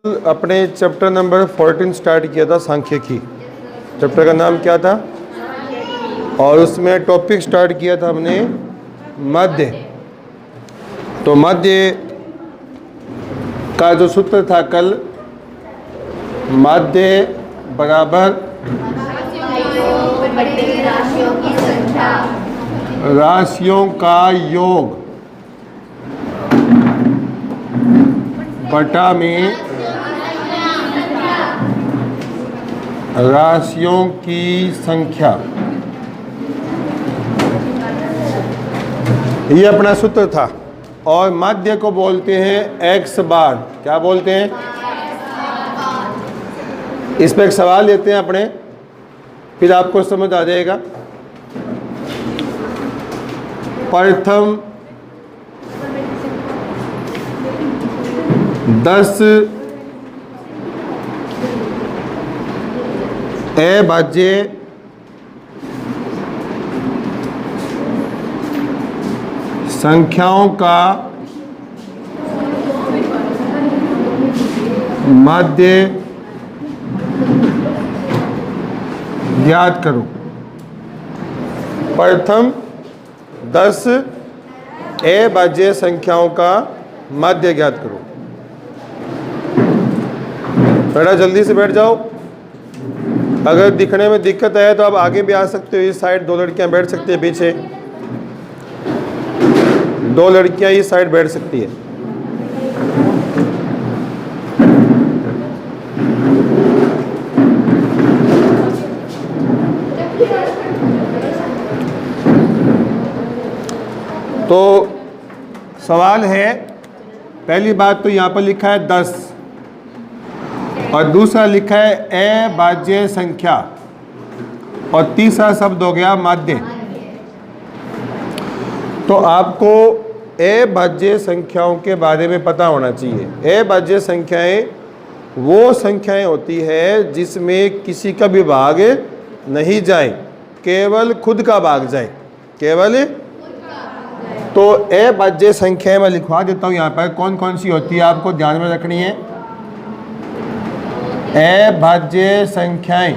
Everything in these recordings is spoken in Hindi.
अपने चैप्टर नंबर 14 स्टार्ट किया था सांख्यिकी। चैप्टर का नाम क्या था? और उसमें टॉपिक स्टार्ट किया था हमने मध्य। तो मध्य का जो सूत्र था कल, मध्य बराबर राशियों का योग बटा में राशियों की संख्या। ये अपना सूत्र था। और माध्य को बोलते हैं x बार। क्या बोलते हैं? इस पे एक सवाल लेते हैं अपने, फिर आपको समझ आ जाएगा। प्रथम 10 अभाज्य संख्याओं का माध्य ज्ञात करो। प्रथम 10 अभाज्य संख्याओं का माध्य ज्ञात करो। बेटा जल्दी से बैठ जाओ। अगर दिखने में दिक्कत आए तो आप आगे भी आ सकते हो। इस साइड 2 लड़कियां बैठ सकती है, पीछे 2 लड़कियां इस साइड बैठ सकती है। तो सवाल है, पहली बात तो यहाँ पर लिखा है 10 और दूसरा लिखा है अभाज्य संख्या और तीसरा शब्द हो गया माध्य। तो आपको अभाज्य संख्याओं के बारे में पता होना चाहिए। अभाज्य संख्याएं वो संख्याएं होती है जिसमें किसी का भी भाग नहीं जाए, केवल खुद का भाग जाए, केवल। तो अभाज्य संख्याएं मैं लिखवा देता हूँ यहाँ पर कौन कौन सी होती है, आपको ध्यान में रखनी है। अभाज्य संख्याएं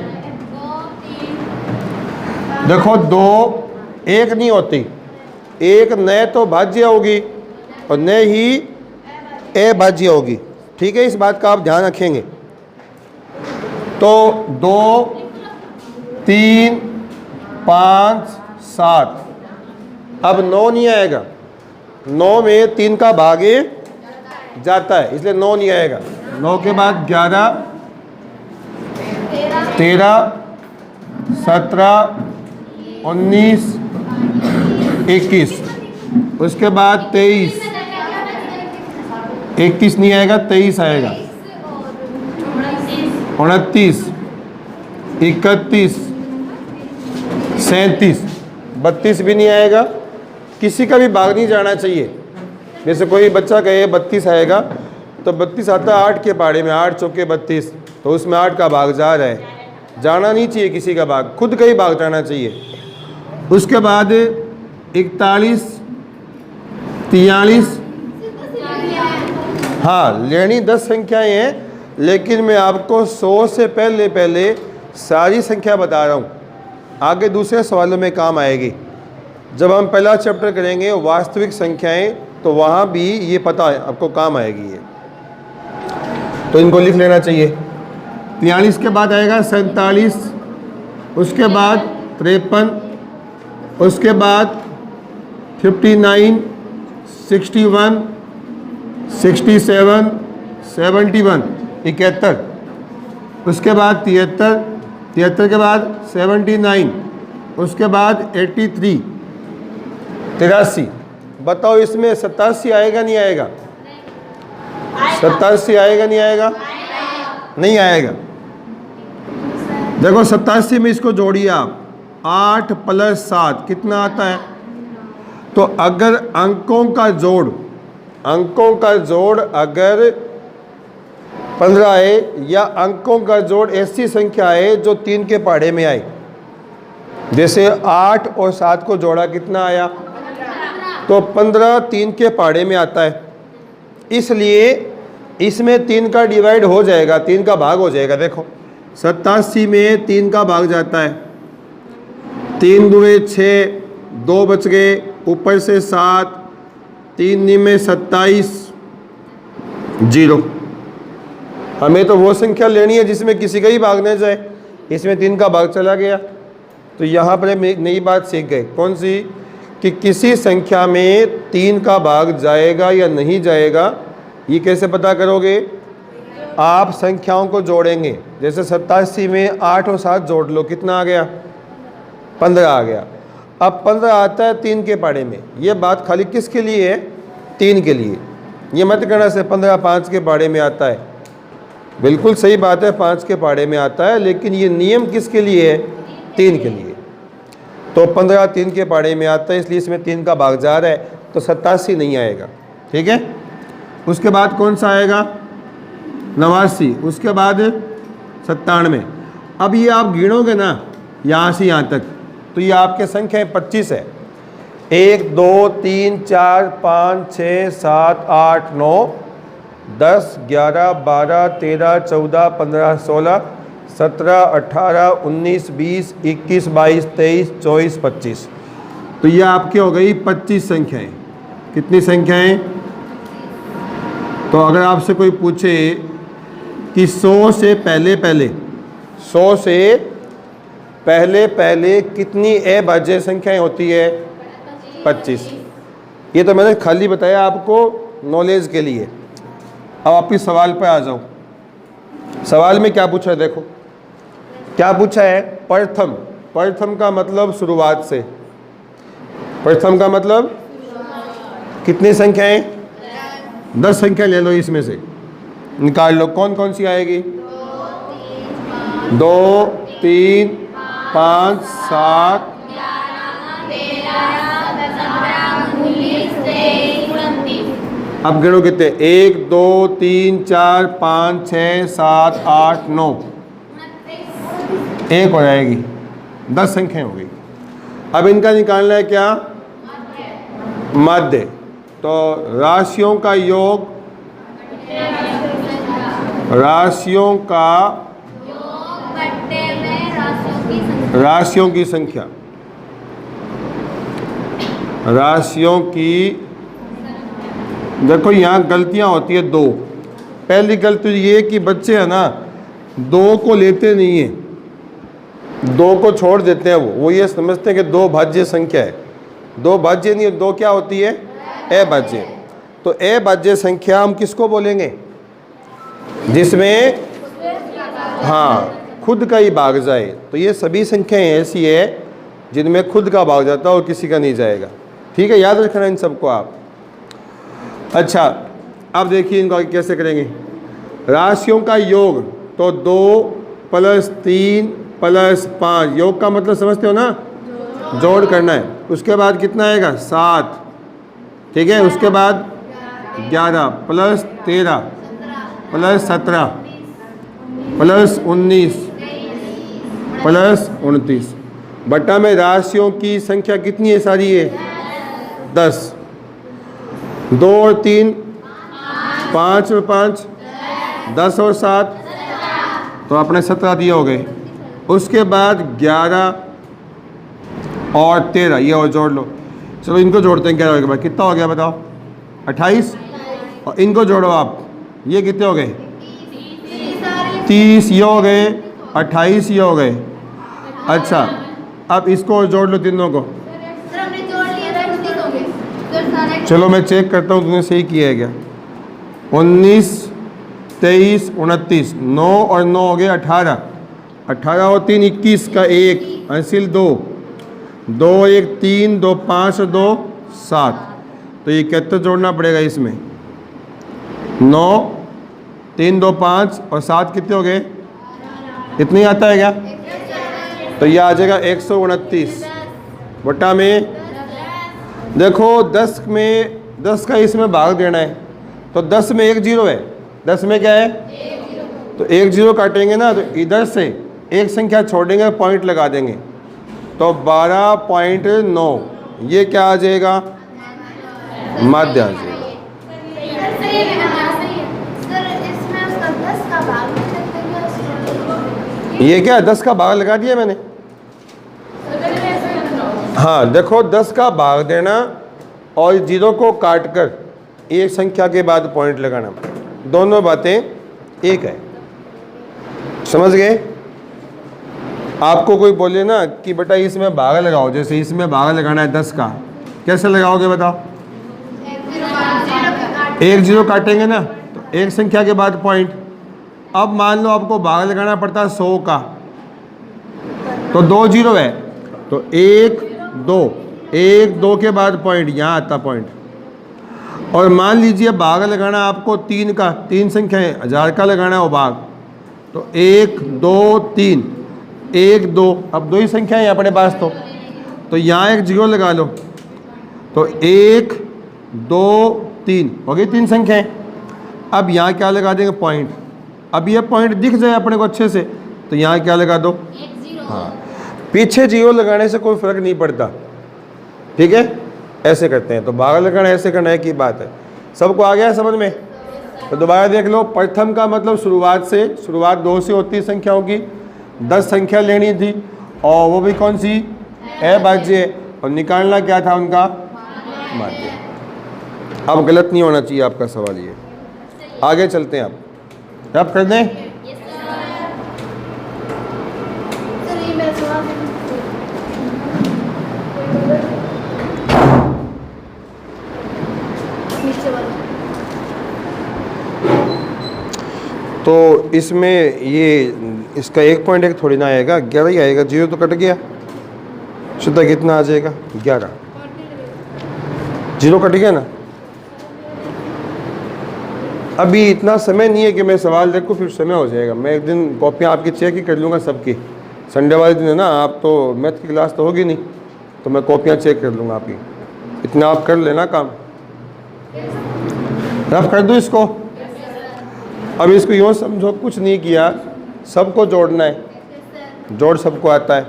देखो, 2 एक नहीं होती। एक न तो भाज्य होगी और न ही अभाज्य होगी। ठीक है, इस बात का आप ध्यान रखेंगे। तो 2, 3, 5, 7। अब 9 नहीं आएगा। 9 में 3 का भाग जाता है, इसलिए 9 नहीं आएगा। 9 के बाद 11, 13, 17, 19, 21, उसके बाद 23। 21 नहीं आएगा, 23 आएगा। 29, 31, 37, 32 भी नहीं आएगा। किसी का भी भाग नहीं जाना चाहिए। जैसे कोई बच्चा कहे 32 आएगा, तो 32 आता है 8 के पहाड़े में, 8 चौके 32, तो उसमें 8 का भाग जा रहा है। जाना नहीं चाहिए किसी का भाग, खुद का ही भाग जाना चाहिए। उसके बाद 41, 43। हाँ, लेनी 10 संख्याएं हैं, लेकिन मैं आपको 100 से पहले सारी संख्या बता रहा हूँ। आगे दूसरे सवालों में काम आएगी। जब हम पहला चैप्टर करेंगे वास्तविक संख्याएं, तो वहाँ भी ये पता है आपको काम आएगी ये। तो इनको लिख लेना चाहिए। 43 के बाद आएगा 47, उसके बाद 53, उसके बाद 59, 61, 67, 71, 71, उसके बाद 73, 73 के बाद 79, उसके बाद 83, 83। बताओ इसमें 87 आएगा नहीं आएगा? 87 आएगा नहीं आएगा? नहीं आएगा। देखो 87 में इसको जोड़िए आप, 8 + 7 कितना आता है? तो अगर अंकों का जोड़ अगर 15 है, या अंकों का जोड़ ऐसी संख्या है जो 3 के पहाड़े में आए, जैसे 8 और 7 को जोड़ा कितना आया? तो 15 3 के पहाड़े में आता है। इसलिए इसमें 3 का डिवाइड हो जाएगा, 3 का भाग हो जाएगा। देखो 87 में 3 का भाग जाता है, 3 दूए 6, 2 बच गए, ऊपर से 7, 3 निमे 27, 0। हमें तो वो संख्या लेनी है जिसमें किसी का ही भाग न जाए। इसमें 3 का भाग चला गया, तो यहाँ पर हम एक नई बात सीख गए। कौन सी? कि किसी संख्या में 3 का भाग जाएगा या नहीं जाएगा, ये कैसे पता करोगे? आप संख्याओं को जोड़ेंगे। जैसे 87 में 8 और 7 जोड़ लो, कितना आ गया? 15 आ गया। अब 15 आता है 3 के पाड़े में। ये बात खाली किसके लिए है? 3 के लिए। ये मत कहना से 15 5 के पाड़े में आता है। बिल्कुल सही बात है, 5 के पाड़े में आता है, लेकिन ये नियम किसके लिए है? 3 के लिए। तो 15 3 के पाड़े में आता है, इसलिए इसमें 3 का भाग जा रहा है, तो 87 नहीं आएगा। ठीक है। उसके बाद कौन सा आएगा? 89। उसके बाद 97। अब ये आप गिनोगे ना यहाँ से यहाँ तक, तो ये आपके संख्या 25 है। 1 2 3 4 5 6 7 8 9 10 11 12 13 14 15 16 17 18 19 20 21 22 23 24 25। तो ये आपके हो गई 25 संख्याएं। कितनी संख्याएं? तो अगर आपसे कोई पूछे कि 100 से पहले पहले 100 से पहले पहले कितनी अभाज्य संख्याएं होती है? 25। ये तो मैंने खाली बताया आपको नॉलेज के लिए। अब आपके सवाल पर आ जाओ। सवाल में क्या पूछा है? देखो क्या पूछा है? प्रथम। प्रथम का मतलब शुरुआत से। प्रथम का मतलब कितनी संख्याएं? 10 संख्या ले लो, इसमें से निकाल लो कौन कौन सी आएगी। 2 3 5 7 अब गिनो कितने? 1 2 3 4 5 6 7 8 9, एक हो जाएगी, 10 संख्याएं हो गई। अब इनका निकालना है क्या? मध्य। तो राशियों का योग, राशियों का राशियों की संख्या, राशियों की। देखो यहाँ गलतियाँ होती है 2। पहली गलती ये कि बच्चे है ना 2 को लेते नहीं है, 2 को छोड़ देते हैं। वो ये समझते हैं कि 2 भाज्य संख्या है। 2 भाज्य नहीं है, 2 क्या होती है? अभाज्य। तो अभाज्य संख्या हम किसको बोलेंगे? जिसमें हाँ खुद का ही भाग जाए। तो ये सभी संख्याएं ऐसी है जिनमें खुद का भाग जाता है और किसी का नहीं जाएगा। ठीक है, याद रखना इन सबको आप। अच्छा, अब देखिए इनको कैसे करेंगे। राशियों का योग, तो 2 + 3 + 5, योग का मतलब समझते हो ना? जोड़ करना है। उसके बाद कितना आएगा? 7। ठीक है। उसके बाद 11 + 13 + 17 + 19 + 29 बटा में राशियों की संख्या कितनी है? सारी है 10। 2 और 3 5 और 5 10 और 7, तो आपने 17 दिए हो गए। उसके बाद 11 और 13 ये और जोड़ लो। चलो इनको जोड़ते हैं। 11 के बाद कितना हो गया बताओ? 28। और इनको जोड़ो आप, ये कितने हो गए? 30 ये हो गए, 28 ये हो गए। अच्छा, अब इसको और जोड़ लो तीनों को। चलो मैं चेक करता हूँ तुमने सही किया है क्या। 19 23 29, 9 और 9 हो गए 18, 18 और 3 21 का 1 हासिल 2, 2 1 3 2 5 और 2 7। तो ये कितना जोड़ना पड़ेगा इसमें? 9 3 2 5 और 7 कितने हो गए? इतनी आता है क्या? तो ये आ जाएगा 129 बटा में। देखो 10 में 10 का इसमें भाग देना है, तो 10 में 1 0 है। 10 में क्या है? तो 1 0 काटेंगे ना, तो इधर से एक संख्या छोड़ेंगे, पॉइंट लगा देंगे, तो 12.9 ये क्या आ जाएगा? मध्य आ जाएगा। ये क्या 10 का भाग लगा दिया मैंने। हाँ देखो 10 का भाग देना और 0 को काट कर एक संख्या के बाद पॉइंट लगाना, दोनों बातें एक है। समझ गए? आपको कोई बोले ना कि बेटा इसमें भाग लगाओ, जैसे इसमें भाग लगाना है 10 का, कैसे लगाओगे बताओ? 1 0 काटेंगे ना, तो एक संख्या के बाद पॉइंट। अब मान लो आपको भाग लगाना पड़ता है 100 का, तो 2 0 है, तो 1 2, 1 2 के बाद पॉइंट, यहाँ आता पॉइंट। और मान लीजिए भाग लगाना आपको 3 का, 3 संख्या है, 1000 का लगाना हो भाग, तो 1 2 3, 1 2, अब 2 ही संख्या है अपने पास, तो यहाँ एक 0 लगा लो, तो 1 2 3 हो गई 3 संख्याएं। अब यहाँ क्या लगा देंगे? पॉइंट। अब ये पॉइंट दिख जाए अपने को अच्छे से, तो यहाँ क्या लगा दो? हाँ, पीछे 0 लगाने से कोई फर्क नहीं पड़ता, ठीक है? ऐसे करते हैं, तो भाग लगाना ऐसे करना है की बात है। सबको आ गया समझ में? तो दोबारा देख लो, प्रथम का मतलब शुरुआत 2 से होती संख्याओं की, 10 संख्या लेनी थी, और वो भी कौन सी? अभाज्य, और निकालना क्या था उनका? माध्य। अब गलत नहीं होना चाहिए आपका सवाल ये। आगे चलते हैं, आप कर दें। तो इसमें ये इसका 1 पॉइंट 1 थोड़ी ना आएगा, 11 ही आएगा, 0 तो कट गया। शुद्ध कितना आ जाएगा? 11। 0 कट गया ना। अभी इतना समय नहीं है कि मैं सवाल देखूँ फिर समय हो जाएगा। मैं एक दिन कॉपियाँ आपकी चेक ही कर लूँगा सबकी। संडे वाले दिन है ना, आप तो मैथ की क्लास तो होगी नहीं, तो मैं कॉपियाँ चेक कर लूँगा आपकी। इतना आप कर लेना काम। रफ कर दूँ इसको। अब इसको यूँ समझो, कुछ नहीं किया, सबको जोड़ना है, जोड़ सबको आता है।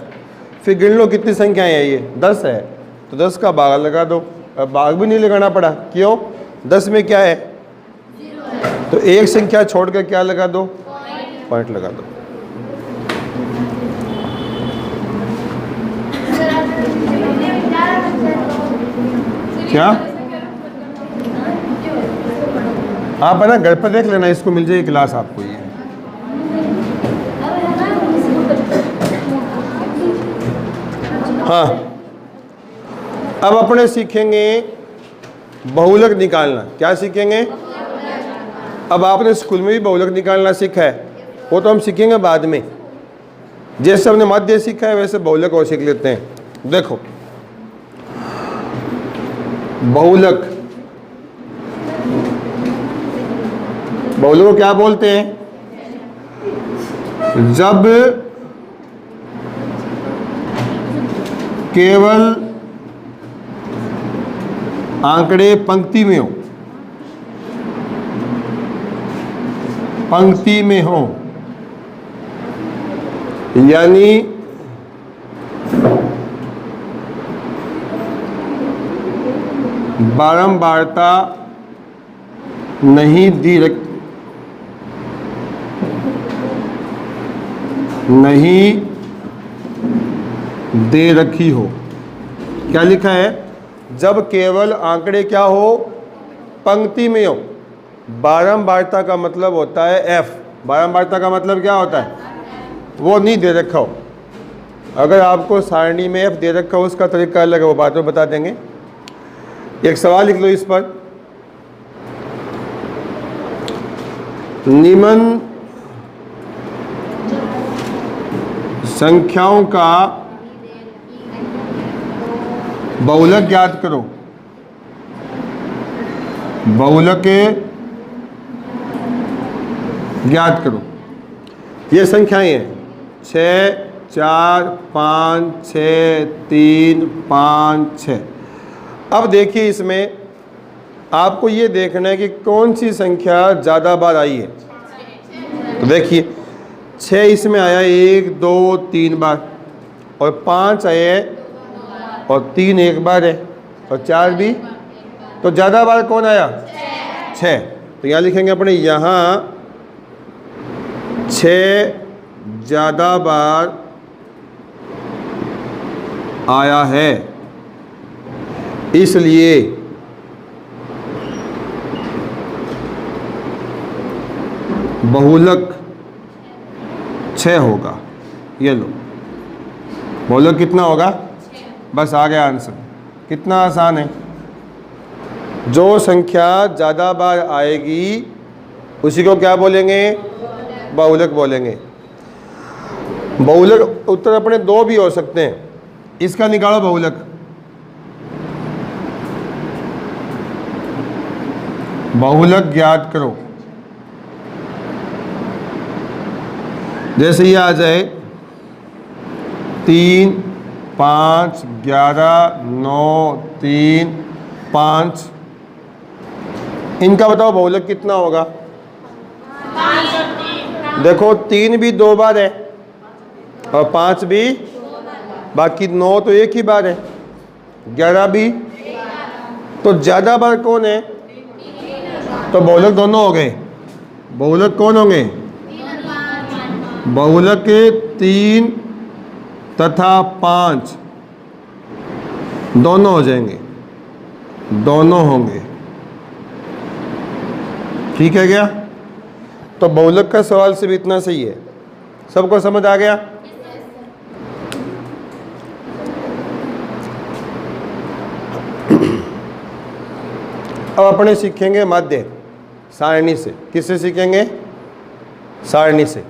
फिर गिन लो कितनी संख्याएँ हैं, ये 10 है, तो 10 का भाग लगा दो। अब भाग भी नहीं लगाना पड़ा, क्यों? 10 में क्या है? तो एक संख्या छोड़कर क्या लगा दो? पॉइंट लगा दो। क्या आप है ना घर पर देख लेना, इसको मिल जाएगी क्लास आपको ये। हाँ, अब अपने सीखेंगे बहुलक निकालना। क्या सीखेंगे? अब आपने स्कूल में भी बहुलक निकालना सीखा है, वो तो हम सीखेंगे बाद में। जैसे हमने माध्य सीखा है वैसे बहुलक और सीख लेते हैं। देखो बहुलक, बहुलक को क्या बोलते हैं? जब केवल आंकड़े पंक्ति में हो, पंक्ति में हो, यानी बारंबारता नहीं दे रखी हो। क्या लिखा है? जब केवल आंकड़े क्या हो? पंक्ति में हो। बारंबारता का मतलब होता है F। बारंबारता का मतलब क्या होता है? वो नहीं दे रखा हो। अगर आपको सारणी में F दे रखा हो, उसका तरीका अलग है, वो बाद में बता देंगे। एक सवाल लिख लो इस पर। निम्न संख्याओं का बहुलक ज्ञात करो। बहुलक ज्ञात करो। ये संख्याएं हैं 6 4 5 6 3 5 6। अब देखिए इसमें आपको ये देखना है कि कौन सी संख्या ज़्यादा बार आई है। तो देखिए 6 इसमें आया 1 2 3 बार, और 5 आए और 3 एक बार है, और 4 भी। तो ज़्यादा बार कौन आया? 6। तो यहाँ लिखेंगे अपने, यहाँ 6 ज़्यादा बार आया है, इसलिए बहुलक 6 होगा। ये लो, बहुलक कितना होगा? बस आ गया आंसर। कितना आसान है। जो संख्या ज़्यादा बार आएगी उसी को क्या बोलेंगे? बहुलक बोलेंगे। बहुलक उत्तर अपने 2 भी हो सकते हैं। इसका निकालो बहुलक। बहुलक ज्ञात करो। जैसे ये आ जाए 3, 5, 11, 9, 3, 5, इनका बताओ बहुलक कितना होगा? देखो 3 भी 2 बार है और 5 भी, बाकी 9 तो एक ही बार है, 11 भी, तो ज़्यादा बार कौन है? तो बहुलक दोनों हो गए। बहुलक कौन होंगे? बहुलक 3 तथा 5 दोनों हो जाएंगे, दोनों होंगे। ठीक है क्या? तो बहुलक का सवाल सिर्फ इतना सही है। सबको समझ आ गया? अब अपने सीखेंगे माध्य सारणी से। किससे सीखेंगे? सारणी से।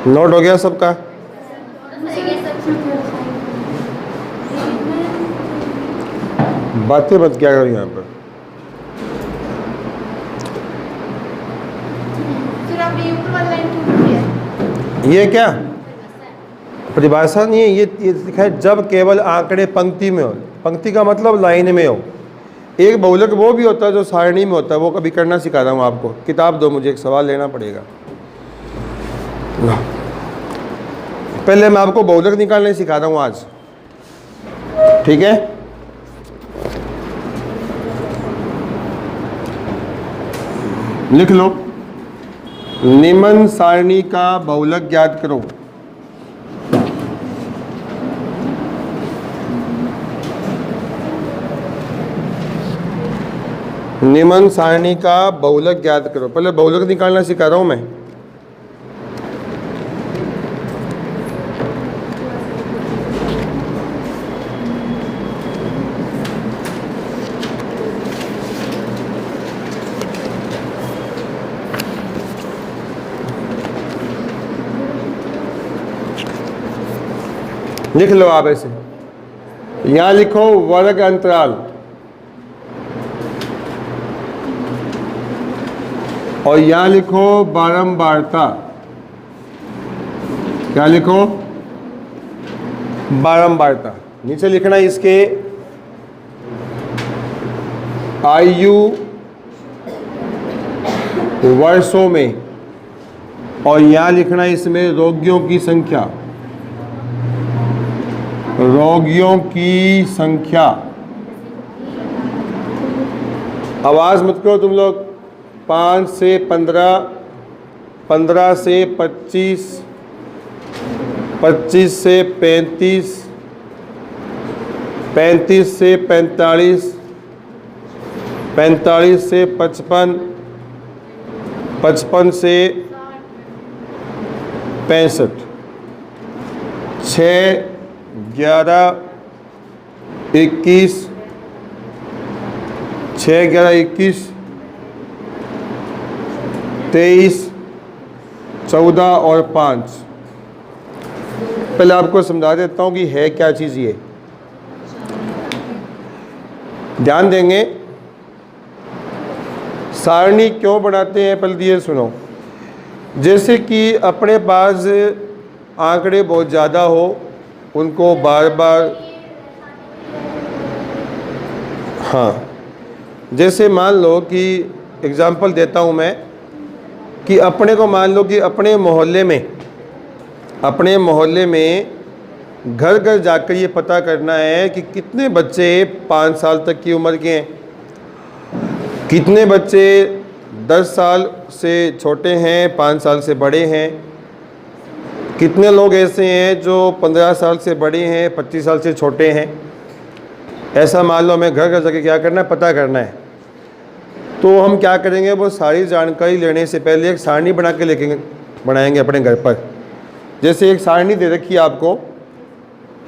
नोट हो गया सबका? बातें मत क्या करो यहाँ पर। ये क्या परिभाषा नहीं है, ये लिखा है जब केवल आंकड़े पंक्ति में हो। पंक्ति का मतलब लाइन में हो। एक बहुलक वो भी होता है जो सारणी में होता है, वो कभी करना सिखा रहा हूँ आपको। किताब दो मुझे, एक सवाल लेना पड़ेगा। पहले मैं आपको बहुलक निकालने सिखा रहा हूँ आज, ठीक है? लिख लो, निम्न सारणी का बहुलक ज्ञात करो। निम्न सारणी का बहुलक ज्ञात करो। पहले बहुलक निकालना सिखा रहा हूं मैं। लिख लो आप ऐसे, यहां लिखो वर्ग अंतराल और यहां लिखो बारंबारता। क्या लिखो? बारंबारता। नीचे लिखना इसके आयु वर्षों में और यहां लिखना इसमें रोगियों की संख्या। रोगियों की संख्या। आवाज मत करो तुम लोग। 5 से 15, 15 से 25, 25 से 35, 35 से 45, 45 से 55, 55 से 65, 6, 11, 21, 6, 11, 21, 23, 14 और 5। पहले आपको समझा देता हूँ कि है क्या चीज़ ये। ध्यान देंगे, सारणी क्यों बनाते हैं पहले ये सुनो। जैसे कि अपने पास आंकड़े बहुत ज़्यादा हो, उनको बार बार, हाँ, जैसे मान लो कि एग्ज़ाम्पल देता हूँ मैं कि अपने को मान लो कि अपने मोहल्ले में घर घर जाकर ये पता करना है कि कितने बच्चे 5 साल तक की उम्र के हैं, कितने बच्चे 10 साल से छोटे हैं, 5 साल से बड़े हैं, कितने लोग ऐसे हैं जो 15 साल से बड़े हैं, 25 साल से छोटे हैं। ऐसा मान लो हमें घर घर जाके क्या करना है, पता करना है। तो हम क्या करेंगे, वो सारी जानकारी लेने से पहले एक सारणी बना के बनाएंगे अपने घर पर। जैसे एक सारणी दे रखी है आपको,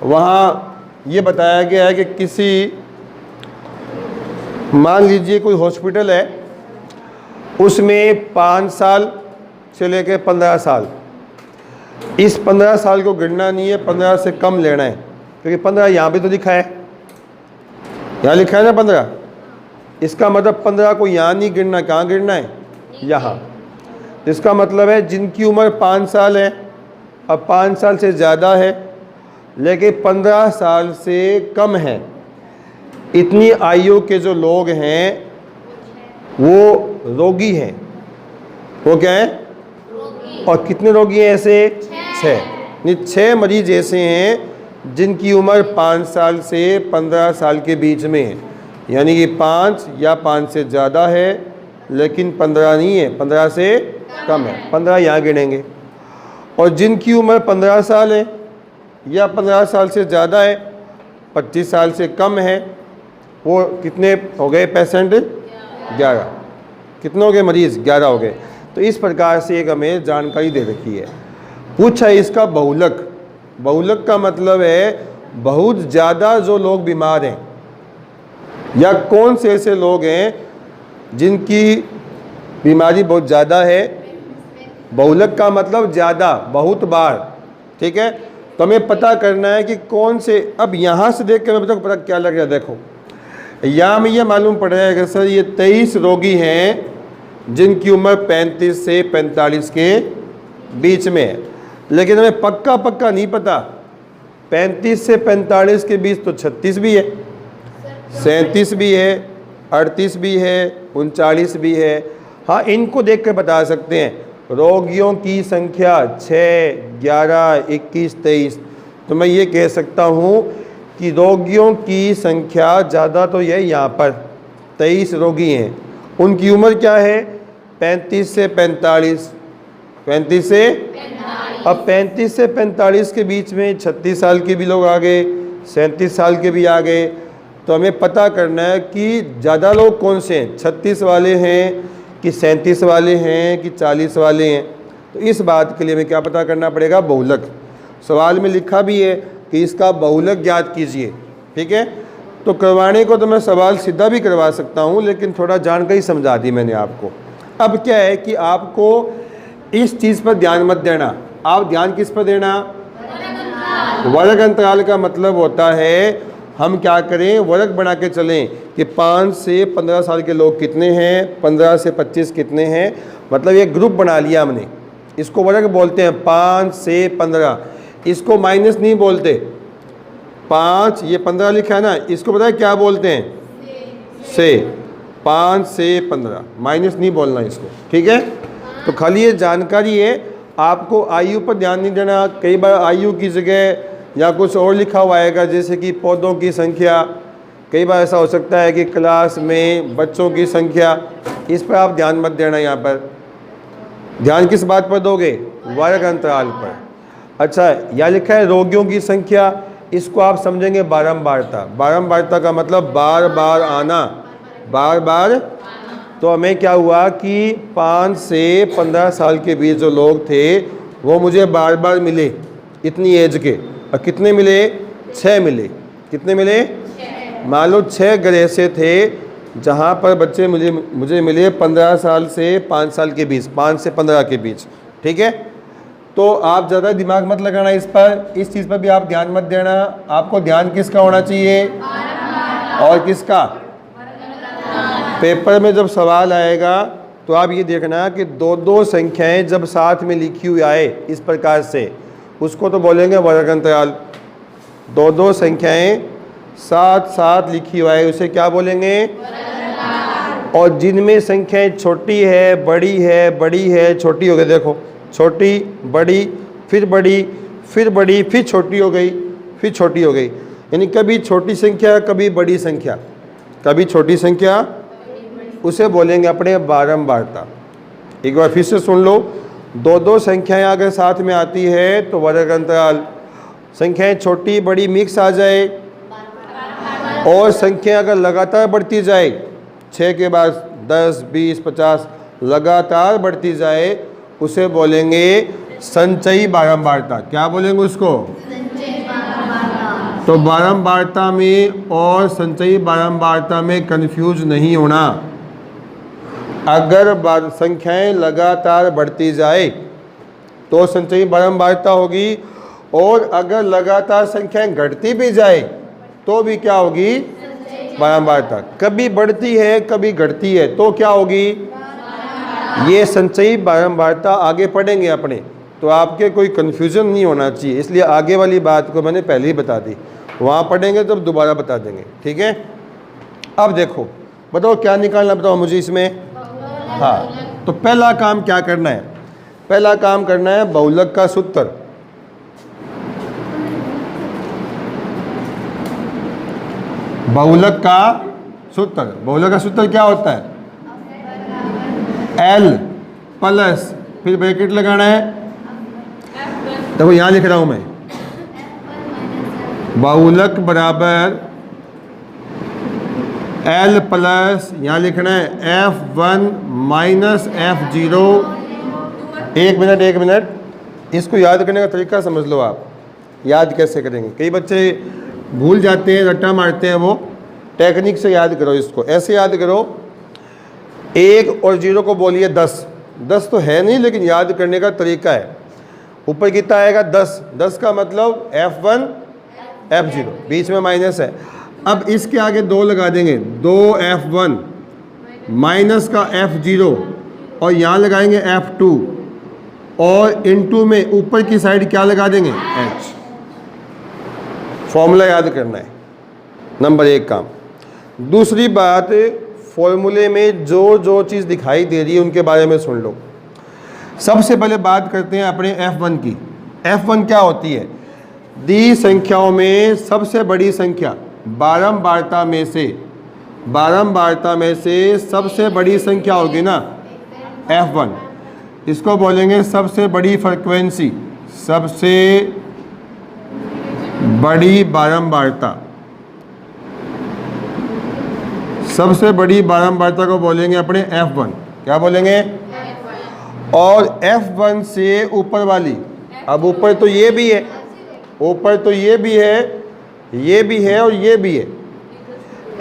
वहाँ ये बताया गया है कि किसी, मान लीजिए कोई हॉस्पिटल है, उसमें 5 साल से लेकर 15 साल, इस 15 साल को गिनना नहीं है, 15 से कम लेना है, क्योंकि 15 यहाँ भी तो लिखा है, यहाँ लिखा है ना 15। इसका मतलब 15 को यहाँ नहीं गिनना, कहाँ गिनना है, यहाँ। इसका मतलब है जिनकी उम्र 5 साल है, अब 5 साल से ज़्यादा है लेकिन 15 साल से कम है, इतनी आयु के जो लोग हैं वो रोगी हैं। वो क्या है, और कितने रोगी हैं ऐसे, 6 मरीज ऐसे हैं जिनकी उम्र 5 साल से 15 साल के बीच में है, यानी कि 5 या 5 से ज़्यादा है लेकिन 15 नहीं है, 15 से कम है, 15 यहाँ गिनेंगे। और जिनकी उम्र 15 साल है या 15 साल से ज़्यादा है, 25 साल से कम है, वो कितने हो गए पेशेंट, 11। कितने हो गए मरीज़, 11 हो गए। तो इस प्रकार से एक हमें जानकारी दे रखी है। पूछा है इसका बहुलक। बहुलक का मतलब है बहुत ज़्यादा जो लोग बीमार हैं, या कौन से ऐसे लोग हैं जिनकी बीमारी बहुत ज़्यादा है। बहुलक का मतलब ज़्यादा, बहुत बार, ठीक है। तो हमें पता करना है कि कौन से, अब यहाँ से देख के हमें पता क्या लग रहा है। देखो यहाँ में ये मालूम पड़ रहा है कि सर ये 23 रोगी हैं जिनकी उम्र 35 से 45 के बीच में है, लेकिन हमें पक्का नहीं पता। 35 से 45 के बीच तो 36 भी है, 37 भी है, 38 भी है, 39 भी है। हाँ, इनको देख कर बता सकते हैं। रोगियों की संख्या 6, 11, 21, 23। तो मैं ये कह सकता हूँ कि रोगियों की संख्या ज़्यादा तो ये यहाँ पर 23 रोगी हैं। उनकी उम्र क्या है, 35 से 45। 35 से, अब 35 से 45 के बीच में 36 साल के भी लोग आ गए, 37 साल के भी आ गए। तो हमें पता करना है कि ज़्यादा लोग कौन से हैं, 36 वाले हैं कि 37 वाले हैं कि 40 वाले हैं। तो इस बात के लिए हमें क्या पता करना पड़ेगा, बहुलक। सवाल में लिखा भी है कि इसका बहुलक ज्ञात कीजिए, ठीक है। तो करवाने को तो मैं सवाल सीधा भी करवा सकता हूँ, लेकिन थोड़ा जानकारी समझा दी मैंने आपको। अब क्या है कि आपको इस चीज़ पर ध्यान मत देना। आप ध्यान किस पर देना, वर्ग अंतराल का मतलब होता है हम क्या करें, वर्ग बना के चलें कि 5 से 15 साल के लोग कितने हैं, 15 से 25 कितने हैं। मतलब ये ग्रुप बना लिया हमने, इसको वर्ग बोलते हैं। 5 से 15, इसको माइनस नहीं बोलते। 5, ये 15 लिखा है ना, इसको पता है क्या बोलते हैं, से। 5 से 15 माइनस नहीं बोलना इसको, ठीक है। तो खाली ये जानकारी है, आपको आयु पर ध्यान नहीं देना। कई बार आयु की जगह या कुछ और लिखा हुआ आएगा, जैसे कि पौधों की संख्या। कई बार ऐसा हो सकता है कि क्लास में बच्चों की संख्या, इस पर आप ध्यान मत देना। यहाँ पर ध्यान किस बात पर दोगे, वर्ग अंतराल पर। अच्छा, यहाँ लिखा है रोगियों की संख्या, इसको आप समझेंगे बारंबारता। बारंबारता का मतलब बार बार आना, बार बार। तो हमें क्या हुआ कि 5 से 15 साल के बीच जो लोग थे वो मुझे बार बार मिले इतनी एज के। और कितने मिले, 6 मिले। कितने मिले, मान लो 6 घर ऐसे थे जहाँ पर बच्चे मुझे मिले 15 साल से 5 साल के बीच, 5 से 15 के बीच, ठीक है। तो आप ज़्यादा दिमाग मत लगाना इस पर, इस चीज़ पर भी आप ध्यान मत देना। आपको ध्यान किसका होना चाहिए, और किसका। पेपर में जब सवाल आएगा तो आप ये देखना कि दो दो संख्याएं जब साथ में लिखी हुई आए इस प्रकार से, उसको तो बोलेंगे वर्ग अंतराल। दो दो संख्याएं साथ साथ लिखी हुई आए उसे क्या बोलेंगे? और जिनमें संख्याएं छोटी है, बड़ी है, बड़ी है, छोटी हो गई, देखो छोटी, बड़ी, फिर बड़ी, फिर बड़ी, फिर छोटी हो गई, फिर छोटी हो गई, यानी कभी छोटी संख्या कभी बड़ी संख्या, कभी छोटी संख्या, उसे बोलेंगे अपने बारंबारता। एक बार फिर से सुन लो, दो दो संख्याएं अगर साथ में आती है तो वर्ग अंतराल। संख्याएं छोटी बड़ी मिक्स आ जाए और संख्या अगर लगातार बढ़ती जाए, 6 के बाद 10, 20, 50 लगातार बढ़ती जाए, उसे बोलेंगे संचयी बारंबारता। क्या बोलेंगे उसको? तो बारंबारता में और संचयी बारंबारता में कंफ्यूज नहीं होना। अगर संख्याएं लगातार बढ़ती जाए तो संचयी बारंबारता होगी, और अगर लगातार संख्याएं घटती भी जाए तो भी क्या होगी? बारंबारता। कभी बढ़ती है कभी घटती है तो क्या होगी? ये संचयी बारंबारता आगे पढ़ेंगे अपने, तो आपके कोई कन्फ्यूजन नहीं होना चाहिए, इसलिए आगे वाली बात को मैंने पहले ही बता दी। वहाँ पढ़ेंगे तो दोबारा बता देंगे, ठीक है? अब देखो, बताओ क्या निकालना, बताओ मुझे इसमें। हाँ, तो पहला काम क्या करना है? पहला काम करना है बहुलक का सूत्र। बहुलक का सूत्र, बहुलक का सूत्र क्या होता है? L प्लस, फिर ब्रैकेट लगाना है। देखो यहाँ लिख रहा हूँ मैं, बहुलक बराबर L प्लस, यहाँ लिखना है F1 माइनस F0। एक मिनट, इसको याद करने का तरीका समझ लो आप। याद कैसे करेंगे? कई बच्चे भूल जाते हैं, रट्टा मारते हैं, वो टेक्निक से याद करो इसको। ऐसे याद करो, 1 और 0 को बोलिए 10। 10 तो है नहीं, लेकिन याद करने का तरीका है। ऊपर कितना आएगा? 10। 10 का मतलब F1 F0, बीच में माइनस है। अब इसके आगे 2 लगा देंगे, 2F1 माइनस का F0, और यहाँ लगाएंगे F2, और इनटू में ऊपर की साइड क्या लगा देंगे? H। फॉर्मूला याद करना है, नंबर 1 काम। दूसरी बात, फॉर्मूले में जो जो चीज़ दिखाई दे रही है उनके बारे में सुन लो। सबसे पहले बात करते हैं अपने F1 की। F1 क्या होती है? दी संख्याओं में सबसे बड़ी संख्या, बारंबारता में से सबसे बड़ी संख्या होगी ना, F1। इसको बोलेंगे सबसे बड़ी फ्रीक्वेंसी, सबसे बड़ी बारंबारता। सबसे बड़ी बारंबारता को बोलेंगे अपने F1। क्या बोलेंगे? और F1 से ऊपर वाली, अब ऊपर तो ये भी है, ऊपर तो ये भी है, ये भी है और ये भी है।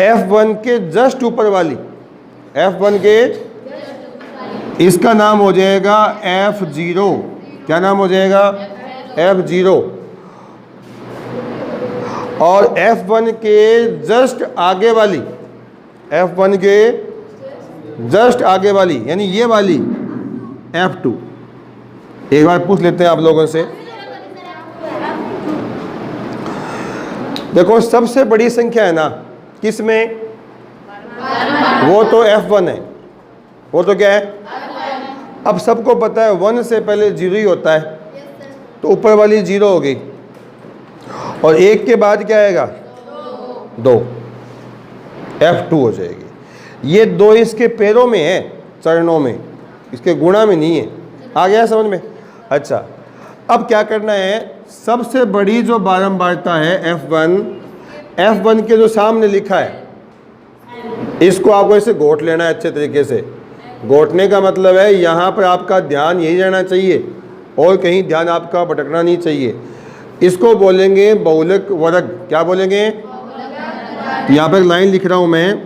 F1 के जस्ट ऊपर वाली, F1 के, इसका नाम हो जाएगा F0। क्या नाम हो जाएगा? F0। और F1 के जस्ट आगे वाली, F1 के जस्ट आगे वाली, यानी ये वाली F2। एक बार पूछ लेते हैं आप लोगों से, देखो सबसे बड़ी संख्या है ना किसमें? वो तो F1 है, वो तो क्या है? अब सबको पता है 1 से पहले 0 ही होता है, तो ऊपर वाली 0 हो गई, और 1 के बाद क्या आएगा? 2, F2 हो जाएगी। ये 2 इसके पैरों में है, चरणों में, इसके गुणा में नहीं है। आ गया समझ में? अच्छा, अब क्या करना है? सबसे बड़ी जो बारंबारता है F1 के जो सामने लिखा है, इसको आपको ऐसे घोट लेना है अच्छे तरीके से। घोटने का मतलब है यहाँ पर आपका ध्यान यही रहना चाहिए और कहीं ध्यान आपका भटकना नहीं चाहिए। इसको बोलेंगे बहुलक वर्ग। क्या बोलेंगे? यहाँ पर लाइन लिख रहा हूँ मैं,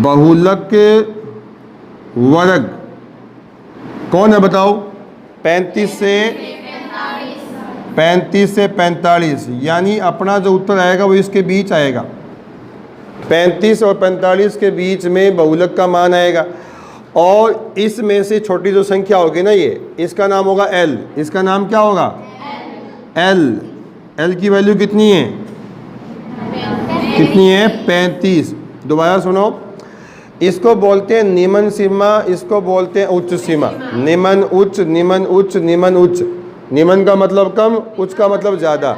बहुलक वर्ग कौन है बताओ? 35 से 45, यानी अपना जो उत्तर आएगा वो इसके बीच आएगा। 35 और 45 के बीच में बहुलक का मान आएगा। और इसमें से छोटी जो संख्या होगी ना ये, इसका नाम होगा एल। इसका नाम क्या होगा? एल। एल की वैल्यू कितनी है? कितनी है? 35। दोबारा सुनो, इसको बोलते हैं निम्न सीमा, इसको बोलते हैं उच्च सीमा। निम्न उच्च, निम्न उच्च, निम्न उच्च। निम्न का मतलब कम, उच्च का मतलब ज़्यादा।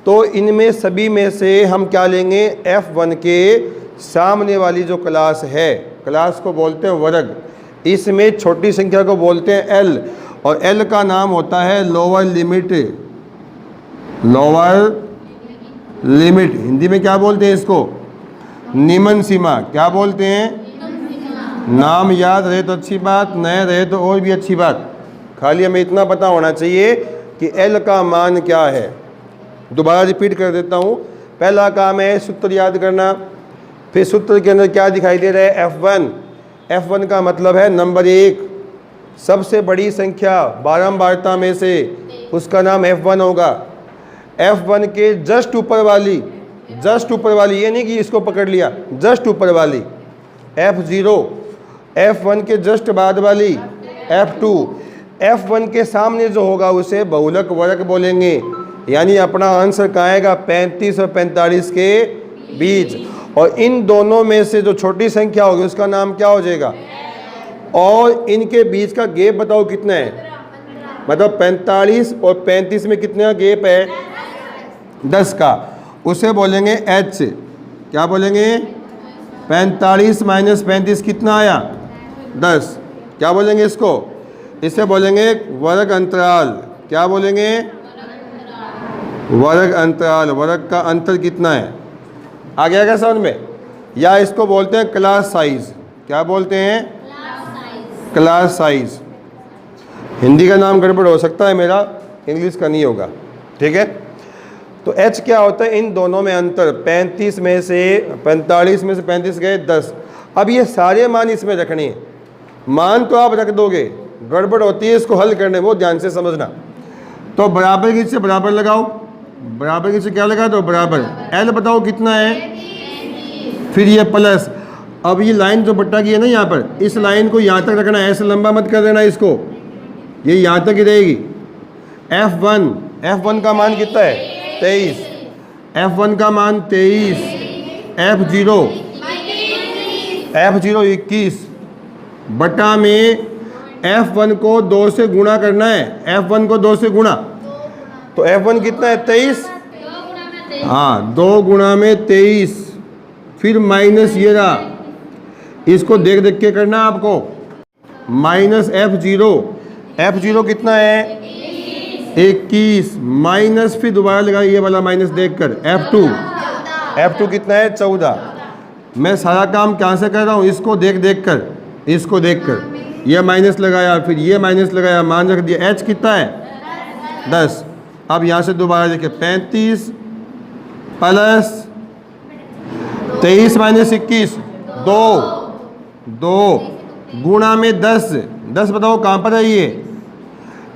तो इनमें सभी में से हम क्या लेंगे? F1 के सामने वाली जो क्लास है, क्लास को बोलते हैं वर्ग। इसमें छोटी संख्या को बोलते हैं L, और L का नाम होता है lower limit. Lower limit Hindi में क्या बोलते हैं इसको? निम्न सीमा। क्या बोलते हैं? नाम याद रहे तो अच्छी बात, नए रहे तो और भी अच्छी बात। खाली हमें इतना पता होना चाहिए कि L का मान क्या है। दोबारा रिपीट कर देता हूँ। पहला काम है सूत्र याद करना। फिर सूत्र के अंदर क्या दिखाई दे रहा है? F1। F1 का मतलब है नंबर 1, सबसे बड़ी संख्या बारंबारता में से, उसका नाम F1 होगा। F1 के जस्ट ऊपर वाली, जस्ट ऊपर वाली, ये नहीं कि इसको पकड़ लिया, जस्ट ऊपर वाली F0। F1 के जस्ट बाद वाली F2। F1 के सामने जो होगा उसे बहुलक वर्ग बोलेंगे। यानी अपना आंसर कहाँ आएगा? 35 और 45 के बीच। और इन दोनों में से जो छोटी संख्या होगी उसका नाम क्या हो जाएगा? और इनके बीच का गैप बताओ कितना है? मतलब 45 और 35 में कितना गैप है? 10 का। उसे बोलेंगे H। क्या बोलेंगे? 45 माइनस 35 कितना आया? 10। क्या बोलेंगे इसको? इसे बोलेंगे वर्ग अंतराल। क्या बोलेंगे? वर्ग अंतराल। वर्ग का अंतर कितना है? आ गया क्या समझ में? या इसको बोलते हैं क्लास साइज। क्या बोलते हैं? Class size. हिंदी का नाम गड़बड़ हो सकता है मेरा, इंग्लिश का नहीं होगा, ठीक है। तो H क्या होता है? इन दोनों में अंतर। 45 में से 35 गए 10। अब ये सारे मान इसमें रखने हैं। मान तो आप रख दोगे, गड़बड़ होती है इसको हल करने में, वो ध्यान से समझना। तो बराबर की से बराबर लगाओ, बराबर की से क्या लगा दो? बराबर। L बताओ कितना है? फिर ये प्लस। अब ये लाइन जो बट्टा की है ना यहाँ पर, इस लाइन को यहाँ तक रखना है, ऐसे लंबा मत कर देना इसको, ये यहाँ तक ही रहेगी। F1 का मान कितना है? 23। F1 का मान 23। F0 21 बटा में F1 को 2 से गुणा करना है। F1 को 2 से गुणा, तो F1 कितना है? 23। हाँ, 2 गुणा में 23। फिर माइनस ये रहा, इसको देख देख के करना आपको। माइनस F0 कितना है? 21 माइनस, फिर दोबारा लगा ये वाला माइनस देखकर। F2 कितना है? 14। मैं सारा काम कहाँ से कर रहा हूँ? इसको देख देख कर, इसको देख कर। यह माइनस लगाया, फिर ये माइनस लगाया, मान रख दिया। H कितना है? 10। अब यहाँ से दोबारा देखिए, 35 प्लस 23 माइनस 21 2 गुणा में 10 बताओ कहाँ पर है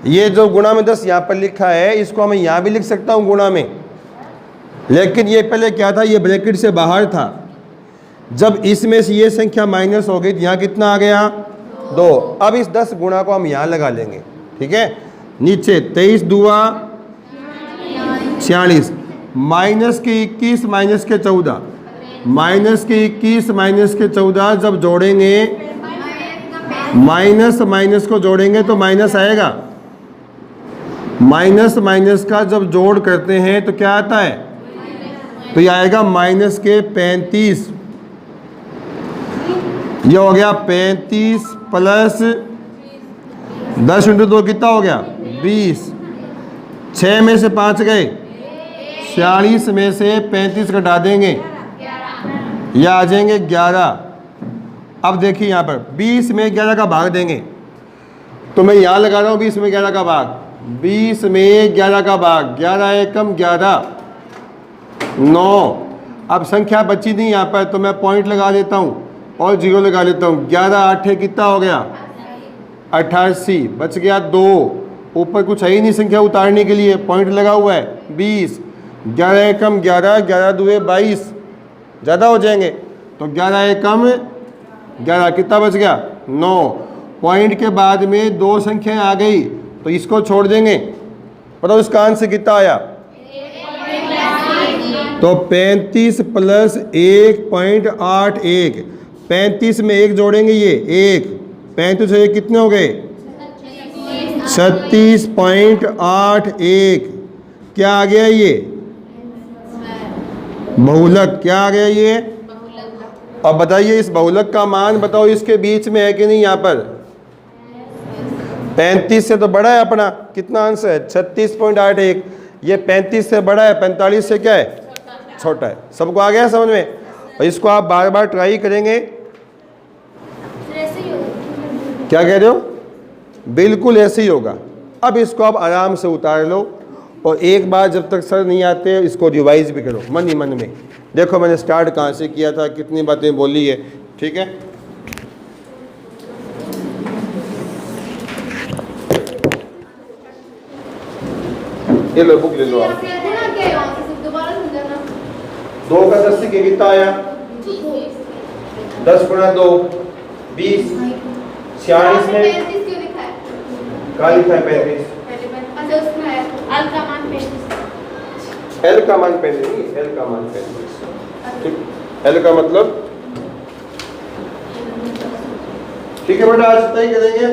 ये जो गुणा में 10 यहाँ पर लिखा है, इसको मैं यहाँ भी लिख सकता हूँ गुणा में, लेकिन ये पहले क्या था? ये ब्रैकेट से बाहर था। जब इसमें से ये संख्या माइनस हो गई तो यहाँ कितना आ गया? 2। अब इस 10 गुणा को हम यहाँ लगा लेंगे, ठीक है। नीचे 23 दूआ 46, माइनस के 21 माइनस के 14, माइनस के 21 माइनस के 14 जब जोड़ेंगे, माइनस माइनस को जोड़ेंगे तो माइनस आएगा। माइनस माइनस का जब जोड़ करते हैं तो क्या आता है? तो ये आएगा माइनस के 35। ये हो गया 35 प्लस 10 × 2 कितना हो गया? 20। 6 में से 5 गए, 46 में से 35 घटा देंगे, ये आ जाएंगे 11। अब देखिए यहाँ पर 20 में 11 का भाग देंगे, तो मैं यहाँ लगा रहा हूँ 20 में 11 का भाग। 20 में 11 का भाग, 11 एकम 11 9। अब संख्या बची नहीं यहाँ पर, तो मैं पॉइंट लगा देता हूँ और 0 लगा लेता हूँ। 11 8 कितना हो गया? 88। बच गया 2। ऊपर कुछ है ही नहीं संख्या उतारने के लिए, पॉइंट लगा हुआ है 20। 11 एकम 11, 11 दूए 22, ज़्यादा हो जाएंगे, तो 11 एकम 11 कितना बच गया? 9। पॉइंट के बाद में 2 संख्याएं आ गई तो इसको छोड़ देंगे। बताओ इसका आंसर कितना आया? तो 35 प्लस 1.81। 35 में 1 जोड़ेंगे, ये 1, 35 से 1 कितने हो गए? 36.81। क्या आ गया ये? बहुलक। क्या आ गया ये? अब बताइए इस बहुलक का मान बताओ, इसके बीच में है कि नहीं? यहाँ पर 35 से तो बड़ा है अपना, कितना आंसर है? 36.81। ये 35 से बड़ा है, 45 से क्या है? छोटा है। सबको आ गया समझ में? और इसको आप बार बार ट्राई करेंगे। क्या कह रहे हो? बिल्कुल ऐसे ही होगा। अब इसको आप आराम से उतार लो और एक बार जब तक सर नहीं आते इसको रिवाइज भी करो मन ही मन में। देखो मैंने स्टार्ट कहाँ से किया था, कितनी बातें बोली है, ठीक है? ये लो बुक ले लो आप। 2 का 10 के कितना आया? 10 गुणा 2 20। 46 में क्या लिखा है? 35। एल का मान 35, एल का मान 35। ठीक, एल का मतलब ठीक है बेटा, आज तय करेंगे।